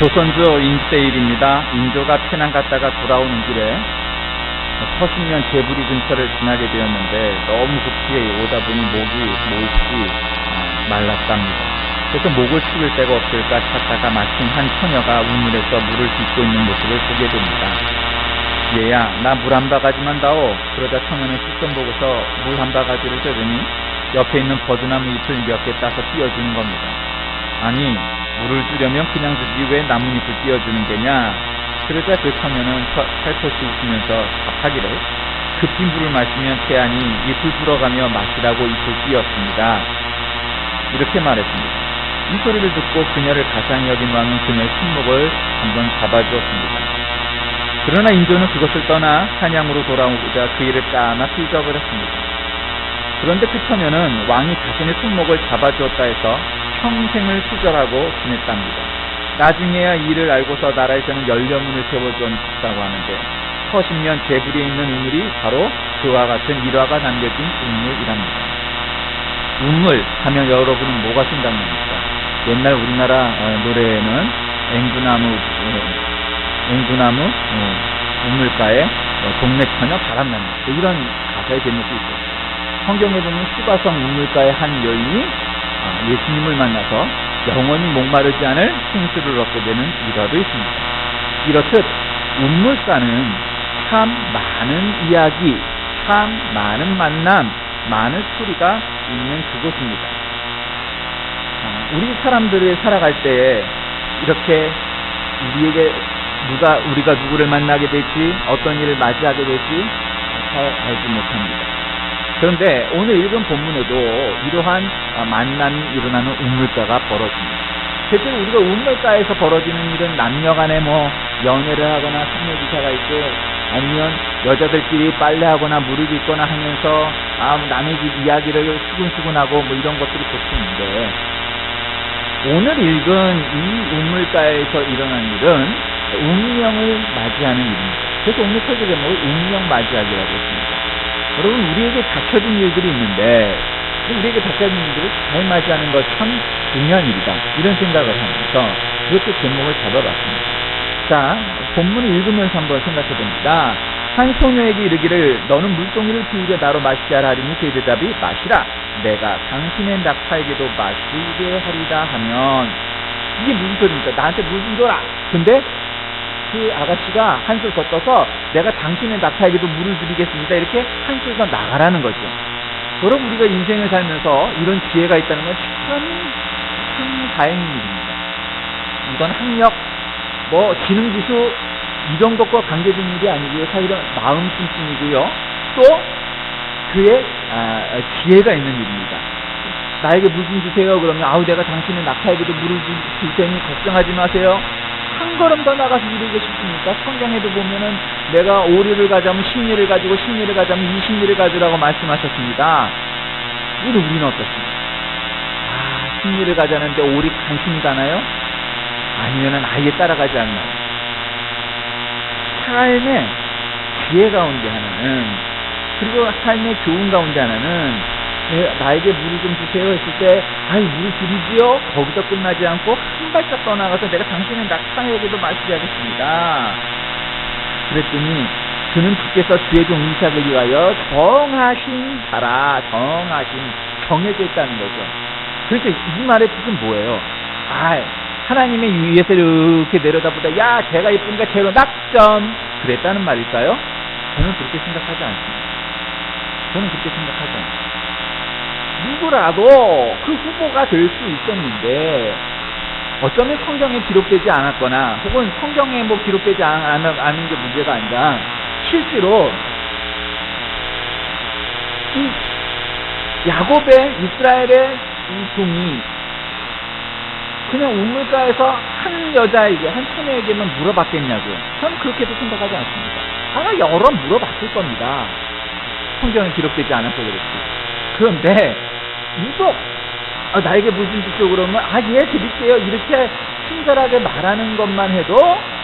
조선조 임세일입니다. 인조가 피난 갔다가 돌아오는 길에 서신면 제부리 근처를 지나게 되었는데 너무 급히 오다 보니 목이 말랐답니다. 그래서 목을 식을 데가 없을까 찾다가 마침 한 처녀가 우물에서 물을 빚고 있는 모습을 보게 됩니다. 얘야, 나 물 한 바가지만 다오. 그러자 처녀는 시점 보고서 물 한 바가지를 떼더니 옆에 있는 버드나무 잎을 몇 개 따서 띄워주는 겁니다. 아니, 물을 주려면 그냥 주지 왜 나뭇잎을 띄워주는 게냐? 그러자 그 처녀는 살포시 웃으면서 답하기를 급히 물을 마시면 태안이 잎을 불어가며 마시라고 잎을 띄웠습니다. 이렇게 말했습니다. 이 소리를 듣고 그녀를 가상히 여긴 왕은 그녀의 손목을 한번 잡아주었습니다. 그러나 인조는 그것을 떠나 한양으로 돌아오고자 그 일을 까맣게 잊어버렸습니다. 그런데 그 처녀는 왕이 자신의 손목을 잡아주었다 해서 평생을 수절하고 지냈답니다. 나중에야 이 일을 알고서 나라에서는 연료문을 세워주었다고 하는데 서신면 제부리에 있는 우물이 바로 그와 같은 일화가 남겨진 우물이랍니다. 우물 하면 여러분은 뭐가 생각납니까? 옛날 우리나라 노래에는 앵두나무 우물가에 동네 처녀 바람납니다. 이런 가사의 제목도 있어요. 성경에 보면 수가성 우물가의 한 여인이 예수님을 만나서 영원히 목마르지 않을 생수를 얻게 되는 일화도 있습니다. 이렇듯 우물가는 참 많은 이야기, 참 많은 만남, 많은 스토리가 있는 그곳입니다. 우리 사람들을 살아갈 때에 이렇게 우리가 누구를 만나게 될지, 어떤 일을 맞이하게 될지 잘 알지 못합니다. 그런데 오늘 읽은 본문에도 이러한 만남이 일어나는 우물가가 벌어집니다. 실제로 우리가 우물가에서 벌어지는 일은 남녀간에 연애를 하거나 상여기사가 있고, 아니면 여자들끼리 빨래하거나 물을 빚거나 하면서 남의 집 이야기를 수근수근하고 이런 것들이 보통 있는데, 오늘 읽은 이 우물가에서 일어난 일은 운명을 맞이하는 일입니다. 그래서 오늘 설교 제목을 운명 맞이하기라고 했습니다. 여러분, 우리에게 닥쳐진 일들이 있는데 우리에게 닥쳐진 일들을 잘 맞이하는 것 참 중요한 일이다, 이런 생각을 하면서 그렇게 제목을 잡아봤습니다. 자, 본문을 읽으면서 한번 생각해봅니다. 한 소녀에게 이르기를 너는 물동이를 비우려 나로 마시게 하라 하리니 그의 대답이 마시라, 내가 당신의 낙타에게도 마시게 하리다 하면, 이게 무슨 소리입니까? 나한테 물 좀 줘라. 근데 그 아가씨가 한술 더 떠서 내가 당신의 낙타에게도 물을 드리겠습니다, 이렇게 한술 더 나가라는 거죠. 여러분, 우리가 인생을 살면서 이런 기회가 있다는 건 참 다행인 일입니다. 이건 학력, 지능지수 이런 것과 관계된 일이 아니고요, 사실은 마음 씀씀이고요, 또 그의 지혜가 있는 일입니다. 나에게 물 좀 주세요 그러면 내가 당신의 낙타에게도 물을 줄 테니 걱정하지 마세요. 한 걸음 더 나가서 이루기 쉽습니까? 성경에도 보면은 내가 오리를 가자면 10리를 가지고 10리를 가자면 20리를 가지라고 말씀하셨습니다. 이를 우리는 어떻습니까? 10리를 가자는데 오리 간신히 가나요? 아니면은 아예 따라가지 않나요? 삶의 지혜 가운데 하나는, 그리고 삶의 교훈 가운데 하나는, 나에게 물을 좀 주세요 했을 때 물을 드리지요? 거기서 끝나지 않고 한 발짝 더 나가서 내가 당신의 낙타에게도 마시게 하겠습니다. 그랬더니 그는 주께서 주의 종 이삭을 위하여 정하신 자라, 정해져 있다는 거죠. 그러니까 이 말의 뜻은 뭐예요? 하나님의 위에서 이렇게 내려다보다 걔가 예쁘니까 쟤로 낙점, 그랬다는 말일까요? 저는 그렇게 생각하지 않습니다. 누구라도 그 후보가 될 수 있었는데, 어쩌면 성경에 기록되지 않았거나 혹은 성경에 기록되지 않은 게 문제가 아니라, 실제로 이 야곱의, 이스라엘의 이 종이 그냥 우물가에서 한 여자에게, 한 처녀에게만 물어봤겠냐고요. 저는 그렇게도 생각하지 않습니다. 아마 여러 물어봤을 겁니다. 성경에 기록되지 않아서 그렇지. 그런데 유독 나에게 물 좀 주시오 그러면 예 드릴게요, 이렇게 친절하게 말하는 것만 해도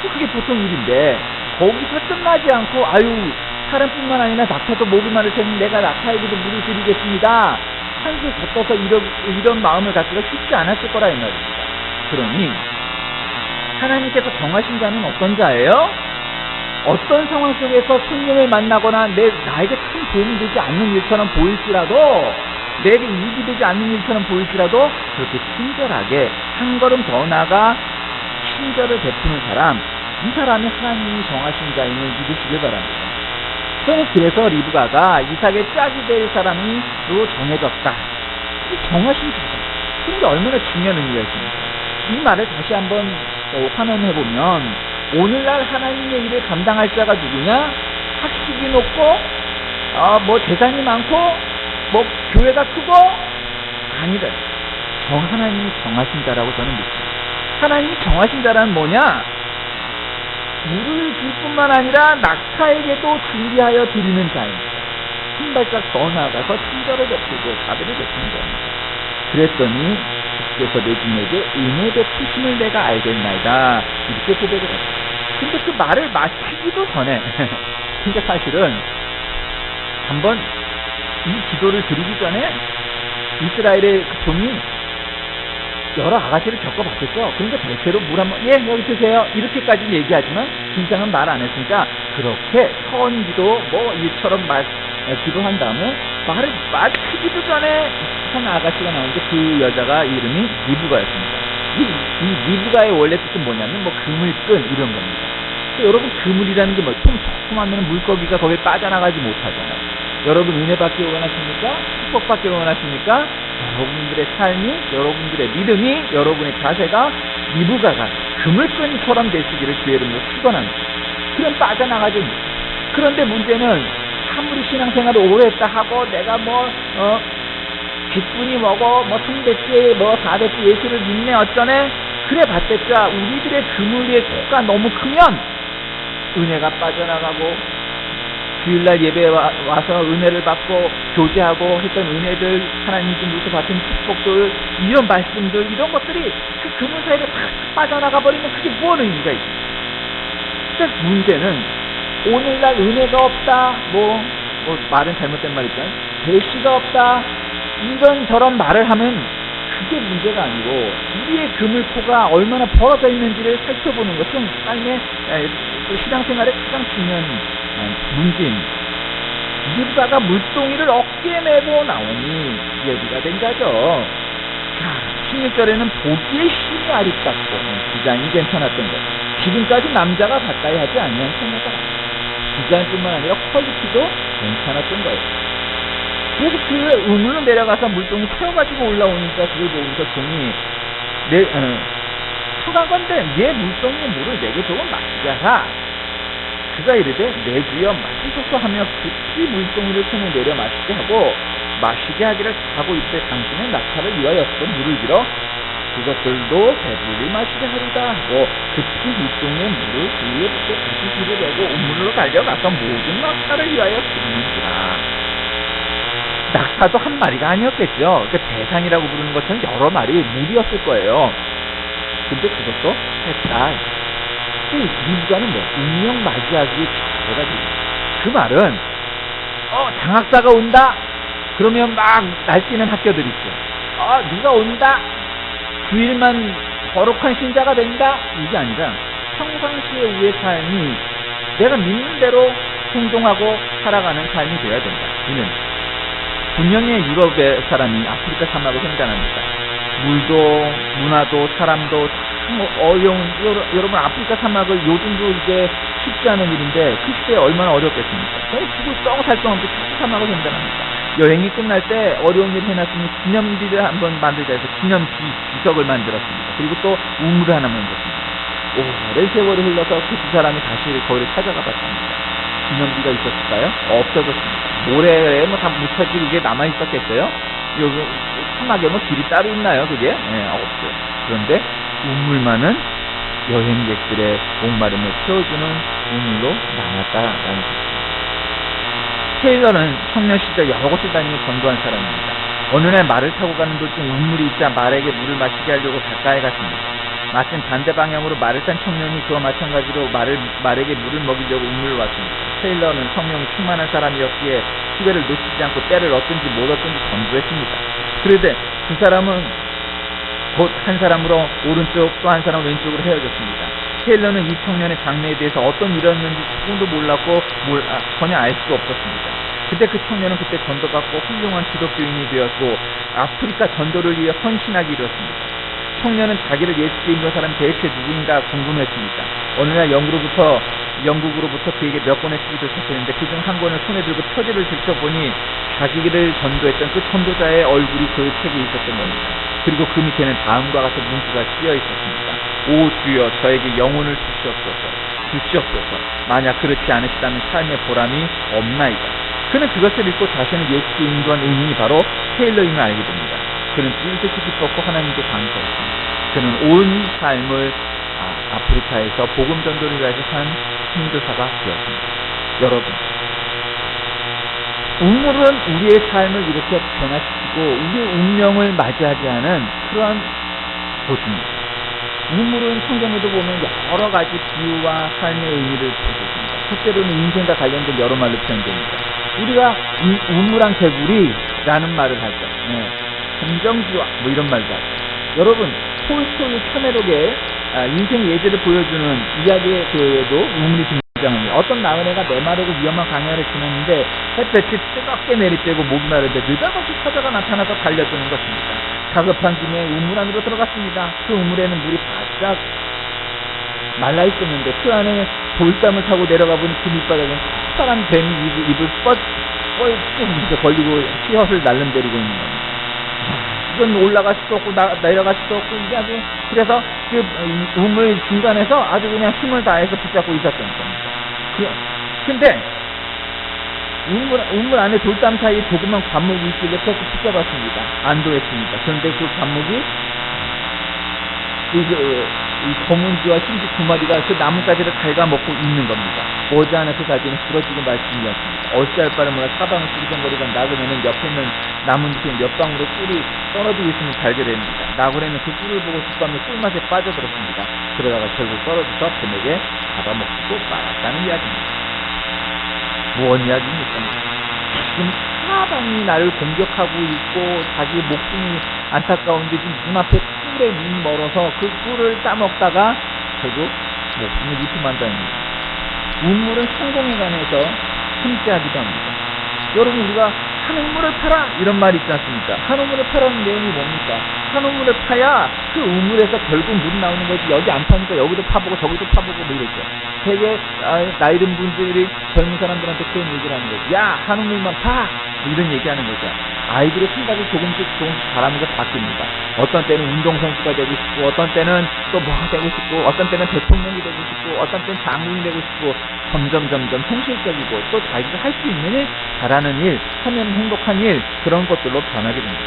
그게 보통 일인데, 거기서 끝나지 않고 사람뿐만 아니라 낙타도 목이 마를 테니 내가 낙타에게도 물을 드리겠습니다, 한술 걷어서 이런 마음을 갖기가 쉽지 않았을 거라 이 말입니다. 그러니 하나님께서 정하신 자는 어떤 자예요? 어떤 상황 속에서 생명을 만나거나 나에게 참 도움이 되지 않는 일처럼 보일지라도, 내게 이익이 되지 않는 일처럼 보일지라도 그렇게 친절하게 한 걸음 더 나아가 친절을 베푸는 사람, 이 사람이 하나님이 정하신 자임을 믿으시길 바랍니다. 저는 그래서 리브가가 이삭의 짝이 될 사람으로 정해졌다. 이 정하신 자다. 그런 게 얼마나 중요한 의미가 있습니까? 이 말을 다시 한번 환원해보면, 오늘날 하나님의 일을 감당할 자가 누구냐? 학식이 높고, 재산이 많고, 교회가 크고, 아니다. 하나님이 정하신 자라고 저는 믿습니다. 하나님이 정하신 자란 뭐냐? 물을 줄 뿐만 아니라 낙타에게도 준비하여 드리는 자입니다. 한 발짝 더 나아가서 친절을 베푸고 자비를 베푸는 자입니다. 그랬더니 주께서 내 주에게 은혜 베푸심을 내가 알겠나이다. 이렇게 고백을 했습니다. 근데 그 말을 마치기도 전에 그러니까 사실은 한번 이 기도를 드리기 전에 이스라엘의 그 종이 여러 아가씨를 겪어봤겠죠. 그러니까 대체로 물 한번 여기 드세요 이렇게까지 얘기하지만 그 이상은 말 안 했으니까 그렇게 서원기도 이처럼 기도한 다음에 말을 마치기도 전에 한 아가씨가 나오는데 그 여자가 이름이 리브가였습니다. 이 리브가의 원래 뜻은 뭐냐면 그물끈 이런 겁니다. 여러분 그물이라는 게 통 하면 물고기가 거기에 빠져나가지 못하잖아요. 여러분 은혜 받기 원하십니까? 축복받기 원하십니까? 여러분들의 삶이, 여러분들의 믿음이, 여러분의 자세가 리브가가 그물끈처럼 되시기를 주의 이름으로 축원합니다. 그럼 빠져나가지 못해요. 그런데 문제는 아무리 신앙생활을 오래 했다 하고 내가 100분이 뭐고 300개 400개 예수를 믿네 어쩌네 그래 봤댔자 우리들의 그물의 코가 너무 크면 은혜가 빠져나가고 주일날 예배에 와서 은혜를 받고 교제하고 했던 은혜들, 하나님 중으로서 받은 축복들, 이런 말씀들, 이런 것들이 그 그물 사이로 다 빠져나가 버리면 그게 무슨 의미가 있습니까? 그러니까 문제는 오늘날 은혜가 없다, 말은 잘못된 말이지만 계시가 없다, 이런저런 말을 하면 그게 문제가 아니고 우리의 그물코가 얼마나 벌어져 있는지를 살펴보는 것은 삶의 신앙생활의 가장 중요한 문제입니다. 리브가가 물동이를 어깨에 메고 나오니 얘기가 된 거죠. 자, 16절에는 보기에 힘이 아립답고 디자인이 괜찮았던 것. 지금까지 남자가 가까이 하지 아니한 소녀가 디자인뿐만 아니라 퀄리티도 괜찮았던 거예요. 그래서 그 우물로 내려가서 물동이 태워가지고 올라오니까 그걸 보고서 종이 초간 건데 얘 물동이의 물을 내게 조금 마시게 하라. 그가 이르되 내 주여 마시소서 하며 깊이 물동이를 손에 내려 마시게 하고 마시게 하기를 하고 이때 당신의 낙타를 위하여 물을 길어 그것들도 배불리 마시게 하리다 하고 급히 물동이의 물을 그 위에 붓고 다시 길을 내고 우물로 달려가서 모든 낙타를 위하여 드리는지라. 낙타도 한 마리가 아니었겠죠. 그 대상이라고 부르는 것처럼 여러 마리 물이었을 거예요. 근데 그것도 했다. 리브가는 운명 맞이하기에 잘해가지고 그 말은 장학사가 온다 그러면 막 날뛰는 학교들 있죠. 누가 온다 주일만 거룩한 신자가 된다 이게 아니라 평상시에 우리의 삶이 내가 믿는 대로 행동하고 살아가는 삶이 되어야 된다. 이는 분명히 유럽의 사람이 아프리카 사막을 횡단합니다. 물도 문화도 사람도 어려운 여러분 아프리카 사막을 요즘도 이게 쉽지 않은 일인데 그 시대에 얼마나 어렵겠습니까? 죽을 썩살 수 없는 사막을 횡단합니다. 여행이 끝날 때 어려운 일 해놨으니 기념비를 한번 만들자 해서 기념비석을 만들었습니다. 그리고 또 우물을 하나 만들었습니다. 오랜 세월이 흘러서 그 두 사람이 다시 거기를 찾아가 봤습니다. 기념비가 있었을까요? 없어졌습니다. 모래에 다 묻혀지고 그게 남아있었겠어요? 여기 사막에 길이 따로 있나요? 그게? 없어요. 그런데 우물만은 여행객들의 목마름을 채워주는 우물로 남았다라는 것입니다. 테일러는 청년 시절 여러 곳을 다니며 전도한 사람입니다. 어느 날 말을 타고 가는 도중 우물이 있자 말에게 물을 마시게 하려고 가까이 갔습니다. 마침 반대 방향으로 말을 탄 청년이 그와 마찬가지로 말에게 물을 먹이려고 우물을 왔습니다. 테일러는 성령이 충만한 사람이었기에 기회를 놓치지 않고 때를 얻든지 못 얻든지 전도했습니다. 그런데 두 사람은 곧 한 사람으로 오른쪽 또 한 사람 왼쪽으로 헤어졌습니다. 테일러는 이 청년의 장래에 대해서 어떤 일이었는지 조금도 몰랐고 전혀 알 수가 없었습니다. 그때 그 청년은 그때 전도받고 훌륭한 기독교인이 되었고 아프리카 전도를 위해 헌신하기 이뤘습니다. 청년은 자기를 예수께 인도한 사람이 대체 누구인가 궁금했습니다. 어느 날 영국으로부터 그에게 몇 권의 책이 도착했는데 그중 한 권을 손에 들고 표지를 들춰보니 자기를 전도했던 그 전도자의 얼굴이 그 책에 있었던 겁니다. 그리고 그 밑에는 다음과 같은 문구가 쓰여 있었습니다. 오 주여 저에게 영혼을 주시옵소서. 만약 그렇지 않으시다면 삶의 보람이 없나이다. 그는 그것을 읽고 자신을 예수께 인도한 은인이 바로 테일러임을 알게 됩니다. 그는 뜻이 기뻤고 하나님께 감사했습니다. 그는 온 삶을 아프리카에서 복음 전도를 위해서 산 선교사가 되었습니다. 여러분, 우물은 우리의 삶을 이렇게 변화시키고 우리의 운명을 맞이하게 하는 그러한 곳입니다. 우물은 성경에도 보면 여러 가지 비유와 삶의 의미를 보여줍니다. 첫째로는 인생과 관련된 여러 말로 표현됩니다. 우리가 이 우물한 개구리라는 말을 하죠. 감정지와 뭐 이런 말도 하죠. 여러분, 톨스토이의 카메록에 인생 예제를 보여주는 이야기에도 우물이 등장합니다. 어떤 나그네가 메마르고 위험한 강야를 지났는데 햇볕이 뜨겁게 내리쬐고 목이 마른데 느닷없이 사자가 나타나서 달려드는 것입니다. 가급한 김에 우물 안으로 들어갔습니다. 그 우물에는 물이 바짝 말라 있었는데 그 안에 돌담을 타고 내려가 보니 그 밑바닥에는 커다란 뱀이 입을 쭉 벌리고 휘어를 날름대리고 있는 겁니다. 이건 올라갈 수도 없고 내려갈 수도 없고 이게 아주 그래서 그 우물 중간에서 아주 그냥 힘을 다해서 붙잡고 있었던 겁니다. 근데 우물 안에 돌담 사이에 조그만 관목이 있길래 계속 붙잡았습니다. 안도했습니다. 그런데 그 관목이 이 거문쥐와 흰쥐 두 마리가 그 나뭇가지를 갉아먹고 있는 겁니다. 머지않아 그 가지는 부러지고 말씀이었습니다. 어찌할 바를 몰라 사방을 수리정거리던 나그네는 옆에 있는 나뭇잎에 몇 방울의 꿀이 떨어지고 있음을 발견됩니다. 나그네는 그 꿀을 보고 뒷밤에 꿀맛에 빠져들었습니다. 그러다가 결국 떨어져서 뱀에게 잡아먹히고 말았다는 이야기입니다. 무언 이야기입니까? 지금 사방이 나를 공격하고 있고 자기 목숨이 안타까운데 지금 눈앞에 꿀에 눈이 멀어서 그 꿀을 따먹다가 결국 목숨을 위험한다입니다. 우물은 성공에 관해서 함께하기도 합니다. 여러분, 우리가 한 우물을 파라 이런 말이 있지 않습니까? 한 우물을 파라는 내용이 뭡니까? 한 우물을 파야 그 우물에서 결국 물이 나오는 거지. 여기 안 파니까 여기도 파보고 저기도 파보고 뭐 이랬죠. 되게 나이 든 분들이 젊은 사람들한테 그런 얘기를 하는 거죠. 야, 한 우물만 파! 뭐 이런 얘기하는 거죠. 아이들의 생각이 조금씩 바라면서 바뀝니다. 어떤 때는 운동선수가 되고 싶고, 어떤 때는 또 뭐가 되고 싶고, 어떤 때는 대통령이 되고 싶고, 어떤 때는 장군이 되고 싶고, 점점 현실적이고 또 자기가 할 수 있는 일, 잘하는 일, 하면 행복한 일, 그런 것들로 변하게 됩니다.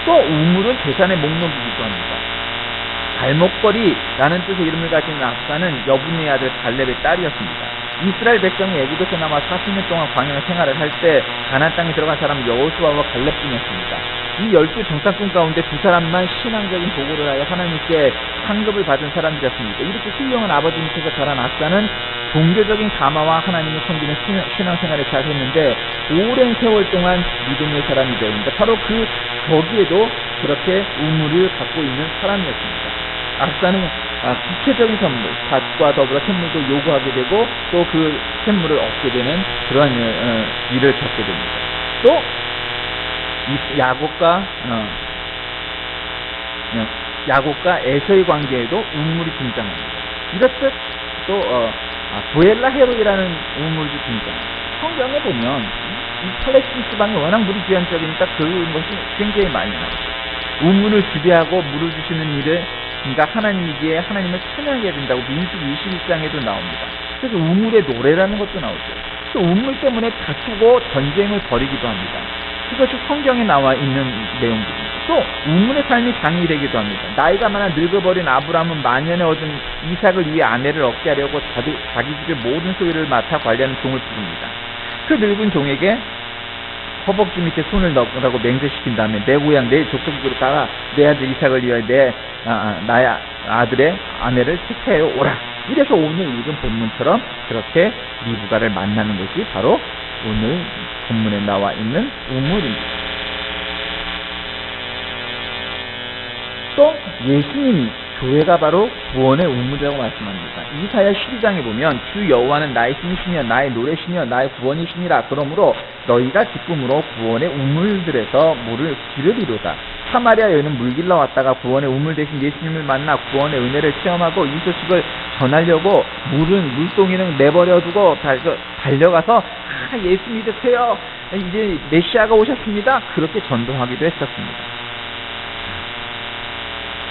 또 우물은 재산의 목록이기도 합니다. 갈목걸이라는 뜻의 이름을 가진 악사는 여분의 아들 갈렙의 딸이었습니다. 이스라엘 백성이 애굽에서 나와 40년 동안 광야 생활을 할 때 가나안 땅에 들어간 사람은 여호수아와 갈렙뿐이었습니다. 이 12 정탐꾼 가운데 두 사람만 신앙적인 보고를 하여 하나님께 상급을 받은 사람들이었습니다. 이렇게 훌륭한 아버지 밑에서 자란 악사는 종교적인 가마와 하나님을 섬기는 신앙생활을 잘 했는데 오랜 세월 동안 믿음의 사람이 되었습니다. 바로 거기에도 그렇게 우물을 갖고 있는 사람이었습니다. 악사는 구체적인 선물, 밭과 더불어 샘물도 요구하게 되고 또 그 샘물을 얻게 되는 그러한 일을 겪게 됩니다. 또 야곱과 에서의 관계에도 우물이 등장합니다. 이렇듯 또 부엘라 헤로이라는 우물도 등장합니다. 성경에 보면 이 팔레스틴 지방이 워낙 물이 귀한 지역이니까 그런 것이 굉장히 많이 나오죠. 우물을 지배하고 물을 주시는 일을 그러니까 하나님이기에 하나님을 찬양해야 된다고 민수기 21장에도 나옵니다. 그래서 우물의 노래라는 것도 나오죠. 또 우물 때문에 다투고 전쟁을 벌이기도 합니다. 그것이 성경에 나와 있는 내용들입니다. 또 우물의 삶이 장이 되기도 합니다. 나이가 많아 늙어버린 아브라함은 만년에 얻은 이삭을 위해 아내를 얻게 하려고 자기 집의 모든 소유를 맡아 관리하는 종을 부릅니다. 그 늙은 종에게 허벅지 밑에 손을 넣으라고 맹세시킨 다음에 내 고향 내 족속으로 가라. 내 아들 이삭을 위하여 나의 아들의 아내를 택하여 오라. 이래서 오늘 읽은 본문처럼 그렇게 리브가를 만나는 것이 바로 오늘 본문에 나와 있는 우물입니다. 또 예수님이 교회가 바로 구원의 우물이라고 말씀합니다. 이사야 12장에 보면 주 여호와는 나의 힘이시며 나의 노래시며 나의 구원이시니라. 그러므로 너희가 기쁨으로 구원의 우물들에서 물을 기르리로다. 사마리아 여인은 물 길러 왔다가 구원의 우물 대신 예수님을 만나 구원의 은혜를 체험하고 이 소식을 전하려고 물동이는 내버려두고 달려가서 예수 믿으세요. 이제 메시아가 오셨습니다. 그렇게 전도하기도 했었습니다.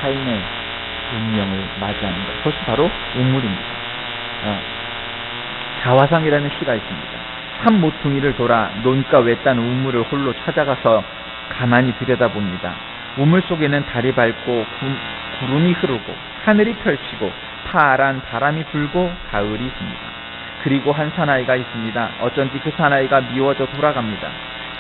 삶의 운명을 맞이하는 것, 그것이 바로 우물입니다. 자화상이라는 시가 있습니다. 산 모퉁이를 돌아 논가 외딴 우물을 홀로 찾아가서 가만히 들여다봅니다. 우물 속에는 달이 밝고 구름이 흐르고 하늘이 펼치고 파란 바람이 불고 가을이 있습니다. 그리고 한 사나이가 있습니다. 어쩐지 그 사나이가 미워져 돌아갑니다.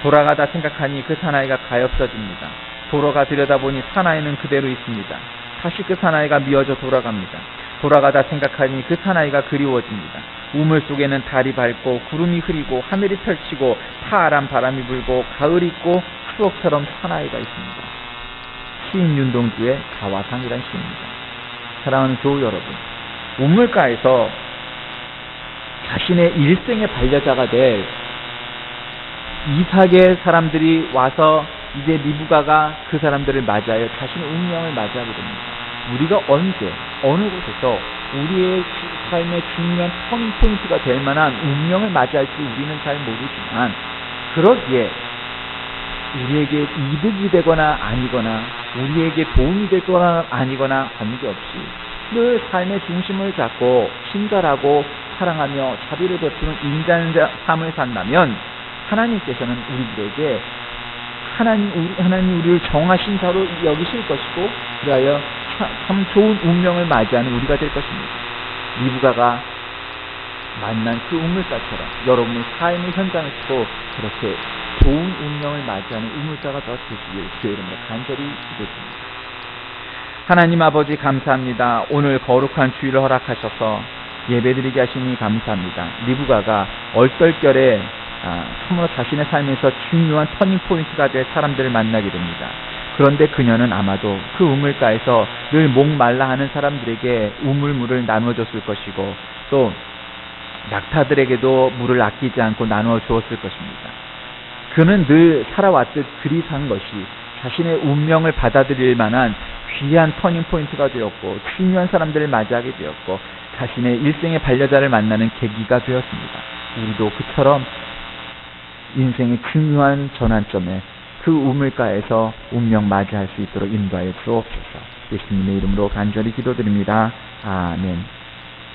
돌아가다 생각하니 그 사나이가 가엾어집니다. 돌아가 들여다보니 사나이는 그대로 있습니다. 다시 그 사나이가 미워져 돌아갑니다. 돌아가다 생각하니 그 사나이가 그리워집니다. 우물 속에는 달이 밝고 구름이 흐리고 하늘이 펼치고 파란 바람이 불고 가을이 있고 추억처럼 사나이가 있습니다. 시인 윤동주의 자화상이란 시입니다. 사랑하는 교우 여러분, 우물가에서 자신의 일생의 반려자가 될 이삭의 사람들이 와서 이제 리브가가 그 사람들을 맞이하여 자신의 운명을 맞이하게 됩니다. 우리가 언제 어느 곳에서 우리의 삶의 중요한 터닝포인트가 될 만한 운명을 맞이할지 우리는 잘 모르지만, 그러기에 우리에게 이득이 되거나 아니거나 우리에게 도움이 되거나 아니거나 관계없이 늘 삶의 중심을 잡고 친절하고 사랑하며 자비를 베푸는 인자한 삶을 산다면 하나님께서는 우리들에게 하나님 우리를 정하신 자로 여기실 것이고, 그리하여 참 좋은 운명을 맞이하는 우리가 될 것입니다. 리브가가 만난 그 우물가처럼 여러분의 삶의 현장에서도 그렇게 좋은 운명을 맞이하는 우물가가 더 되시길 주의 이름으로 간절히 기도드립니다. 하나님 아버지 감사합니다. 오늘 거룩한 주일을 허락하셔서 예배드리게 하시니 감사합니다. 리브가가 얼떨결에 참으로 자신의 삶에서 중요한 터닝포인트가 될 사람들을 만나게 됩니다. 그런데 그녀는 아마도 그 우물가에서 늘 목말라 하는 사람들에게 우물물을 나눠줬을 것이고, 또 낙타들에게도 물을 아끼지 않고 나누어 주었을 것입니다. 그는 늘 살아왔듯 그리 산 것이 자신의 운명을 받아들일 만한 귀한 터닝포인트가 되었고, 중요한 사람들을 맞이하게 되었고, 자신의 일생의 반려자를 만나는 계기가 되었습니다. 우리도 그처럼 인생의 중요한 전환점에 그 우물가에서 운명 맞이할 수 있도록 인도하여 주옵소서. 예수님의 이름으로 간절히 기도드립니다. 아멘.